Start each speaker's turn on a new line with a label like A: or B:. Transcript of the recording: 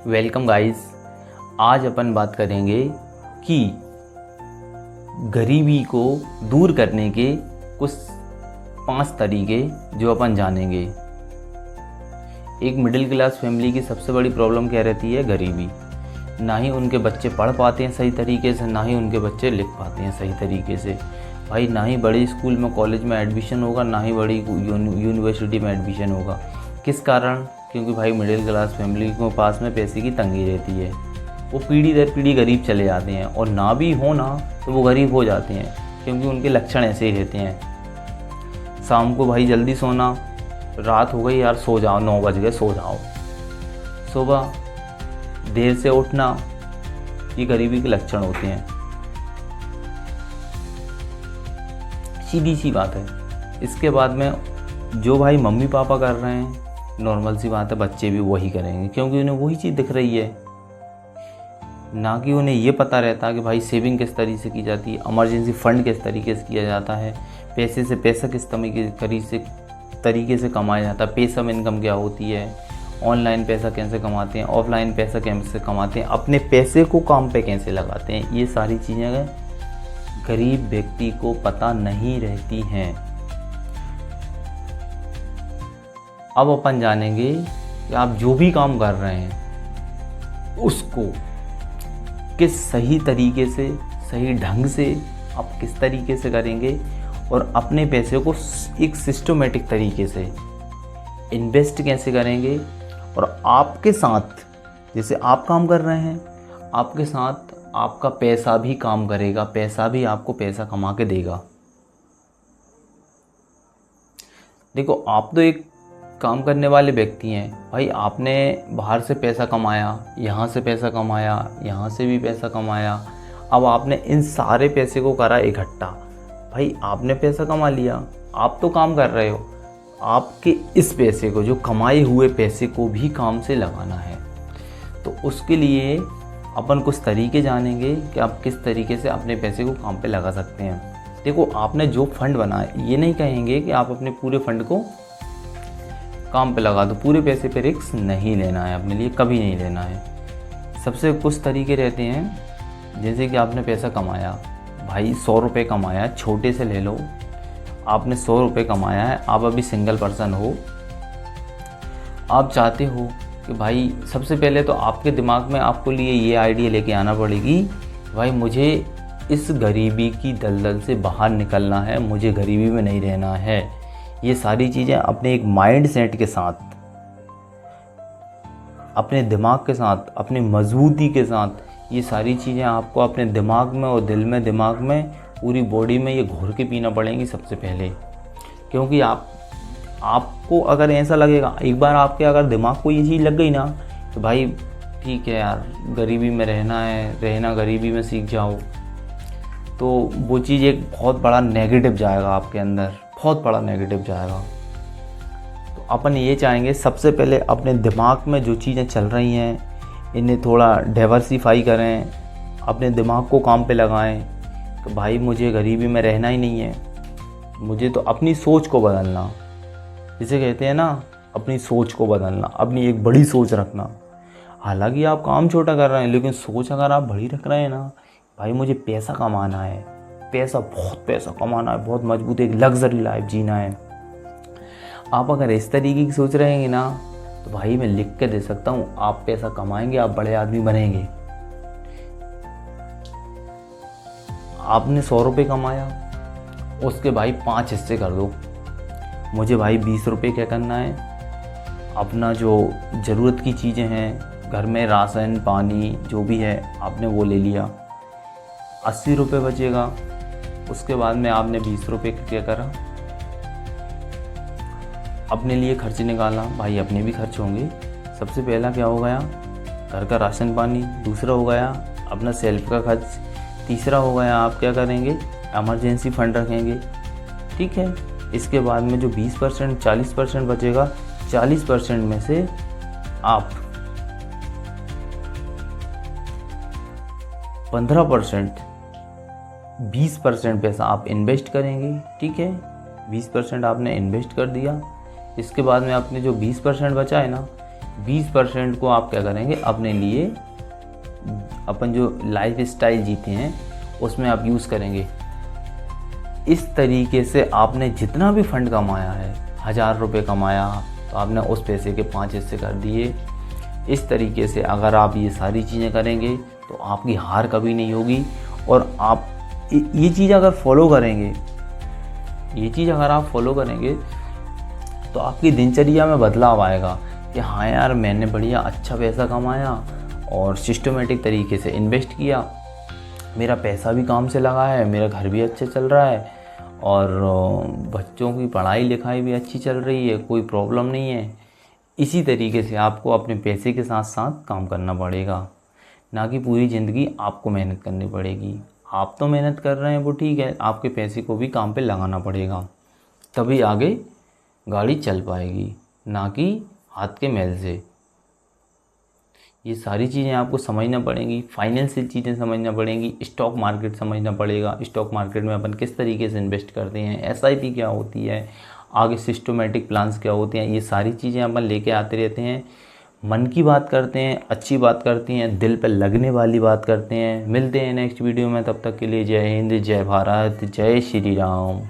A: Welcome guys. आज अपन बात करेंगे कि गरीबी को दूर करने के कुछ 5 तरीके जो अपन जानेंगे। एक मिडिल क्लास फैमिली की सबसे बड़ी प्रॉब्लम क्या रहती है? गरीबी। ना ही उनके बच्चे पढ़ पाते हैं सही तरीके से, ना ही उनके बच्चे लिख पाते हैं सही तरीके से। भाई ना ही बड़े स्कूल में कॉलेज में एडमिशन होगा, ना ही बड़ी यूनिवर्सिटी में एडमिशन होगा। किस कारण? क्योंकि भाई मिडिल क्लास फैमिली के पास में पैसे की तंगी रहती है। वो पीढ़ी दर पीढ़ी गरीब चले जाते हैं, और ना भी हो ना तो वो गरीब हो जाते हैं, क्योंकि उनके लक्षण ऐसे ही रहते हैं। शाम को भाई जल्दी सोना, रात हो गई यार सो जाओ, 9 बज गए सो जाओ। सुबह देर से उठना, ये गरीबी के लक्षण होते हैं। सीधी सी बात है। इसके बाद में जो भाई मम्मी पापा कर रहे हैं, नॉर्मल सी बात है, बच्चे भी वही करेंगे, क्योंकि उन्हें वही चीज़ दिख रही है। ना कि उन्हें ये पता रहता कि भाई सेविंग किस तरीके से की जाती है, इमरजेंसी फंड किस तरीके से किया जाता है, पैसे से पैसा किस तरीके से कमाया जाता है, पेसिव इनकम क्या होती है, ऑनलाइन पैसा कैसे कमाते हैं, ऑफलाइन पैसा कैसे कमाते हैं, अपने पैसे को काम पे कैसे लगाते हैं। ये सारी चीज़ें गरीब व्यक्ति को पता नहीं रहती हैं। अब अपन जानेंगे कि आप जो भी काम कर रहे हैं उसको किस सही तरीके से, सही ढंग से आप किस तरीके से करेंगे, और अपने पैसे को एक सिस्टमेटिक तरीके से इन्वेस्ट कैसे करेंगे। और आपके साथ, जैसे आप काम कर रहे हैं, आपके साथ आपका पैसा भी काम करेगा, पैसा भी आपको पैसा कमा के देगा। देखो, आप तो एक काम करने वाले व्यक्ति हैं भाई। आपने बाहर से पैसा कमाया, यहाँ से पैसा कमाया, यहाँ से भी पैसा कमाया। अब आपने इन सारे पैसे को करा इकट्ठा। भाई आपने पैसा कमा लिया, आप तो काम कर रहे हो, आपके इस पैसे को, जो कमाए हुए पैसे को भी काम से लगाना है। तो उसके लिए अपन कुछ तरीके जानेंगे कि आप किस तरीके से अपने पैसे को काम पे लगा सकते हैं। देखो, आपने जो फंड बनाया, ये नहीं कहेंगे कि आप अपने पूरे फंड को काम पे लगा दो। पूरे पैसे पे रिस्क नहीं लेना है, अपने लिए कभी नहीं लेना है। सबसे कुछ तरीके रहते हैं, जैसे कि आपने पैसा कमाया, भाई 100 रुपये कमाया, छोटे से ले लो। आपने 100 रुपये कमाया है, आप अभी सिंगल पर्सन हो, आप चाहते हो कि भाई सबसे पहले तो आपके दिमाग में आपको लिए ये आइडिया लेके आना पड़ेगी, भाई मुझे इस गरीबी की दलदल से बाहर निकलना है, मुझे गरीबी में नहीं रहना है। ये सारी चीज़ें अपने एक माइंड सेट के साथ, अपने दिमाग के साथ, अपनी मजबूती के साथ, ये सारी चीज़ें आपको अपने दिमाग में और दिल में, दिमाग में, पूरी बॉडी में ये घोर के पीना पड़ेंगी सबसे पहले। क्योंकि आपको अगर ऐसा लगेगा, एक बार आपके अगर दिमाग को ये चीज़ लग गई ना, तो भाई ठीक है यार, गरीबी में रहना है, रहना गरीबी में सीख जाओ, तो वो चीज़ एक बहुत बड़ा नेगेटिव जाएगा आपके अंदर, बहुत बड़ा नेगेटिव जाएगा। तो अपन ये चाहेंगे सबसे पहले अपने दिमाग में जो चीज़ें चल रही हैं, इन्हें थोड़ा डाइवर्सिफाई करें, अपने दिमाग को काम पे लगाएं कि भाई मुझे गरीबी में रहना ही नहीं है, मुझे तो अपनी सोच को बदलना, जिसे कहते हैं ना, अपनी सोच को बदलना, अपनी एक बड़ी सोच रखना। हालांकि आप काम छोटा कर रहे हैं, लेकिन सोच अगर आप बड़ी रख रहे हैं ना, भाई मुझे पैसा कमाना है, बहुत पैसा कमाना है, बहुत मजबूत एक लग्जरी लाइफ जीना है। आप अगर इस तरीके की सोच रहेंगे ना, तो भाई मैं लिख के दे सकता हूँ, आप पैसा कमाएंगे, आप बड़े आदमी बनेंगे। आपने 100 रुपये कमाया, उसके भाई 5 हिस्से कर दो। मुझे भाई 20 रुपये क्या करना है, अपना जो ज़रूरत की चीज़ें हैं घर में, राशन पानी जो भी है, आपने वो ले लिया। 80 रुपये बचेगा। उसके बाद में आपने 20 रुपये क्या करा, अपने लिए खर्च निकाला। भाई अपने भी खर्च होंगे। सबसे पहला क्या हो गया, घर का राशन पानी। दूसरा हो गया अपना सेल्फ का खर्च। तीसरा हो गया आप क्या करेंगे, इमरजेंसी फंड रखेंगे। ठीक है। इसके बाद में जो 20% 40% बचेगा, 40% में से आप 15%, 20% पैसा आप इन्वेस्ट करेंगे। ठीक है, 20% आपने इन्वेस्ट कर दिया। इसके बाद में आपने जो 20% बचा है ना, 20% को आप क्या करेंगे अपने लिए, अपन जो लाइफ स्टाइल जीते हैं उसमें आप यूज़ करेंगे। इस तरीके से आपने जितना भी फंड कमाया है, 1000 रुपये कमाया तो आपने उस पैसे के 5 हिस्से कर दिए। इस तरीके से अगर आप ये सारी चीज़ें करेंगे तो आपकी हार कभी नहीं होगी। और आप ये चीज़ अगर फॉलो करेंगे, तो आपकी दिनचर्या में बदलाव आएगा कि हाँ यार, मैंने बढ़िया अच्छा पैसा कमाया और सिस्टमेटिक तरीके से इन्वेस्ट किया, मेरा पैसा भी काम से लगा है, मेरा घर भी अच्छा चल रहा है और बच्चों की पढ़ाई लिखाई भी अच्छी चल रही है, कोई प्रॉब्लम नहीं है। इसी तरीके से आपको अपने पैसे के साथ साथ काम करना पड़ेगा, ना कि पूरी ज़िंदगी आपको मेहनत करनी पड़ेगी। आप तो मेहनत कर रहे हैं वो ठीक है, आपके पैसे को भी काम पे लगाना पड़ेगा, तभी आगे गाड़ी चल पाएगी, ना कि हाथ के मैल से। ये सारी चीज़ें आपको समझना पड़ेंगी, फाइनेंशियल चीज़ें समझना पड़ेंगी, स्टॉक मार्केट समझना पड़ेगा, स्टॉक मार्केट में अपन किस तरीके से इन्वेस्ट करते हैं, एसआईपी क्या होती है, आगे सिस्टमेटिक प्लान्स क्या होते हैं, ये सारी चीज़ें अपन लेके आते रहते हैं। मन की बात करते हैं, अच्छी बात करती हैं, दिल पे लगने वाली बात करते हैं। मिलते हैं नेक्स्ट वीडियो में, तब तक के लिए जय हिंद, जय भारत, जय श्री राम।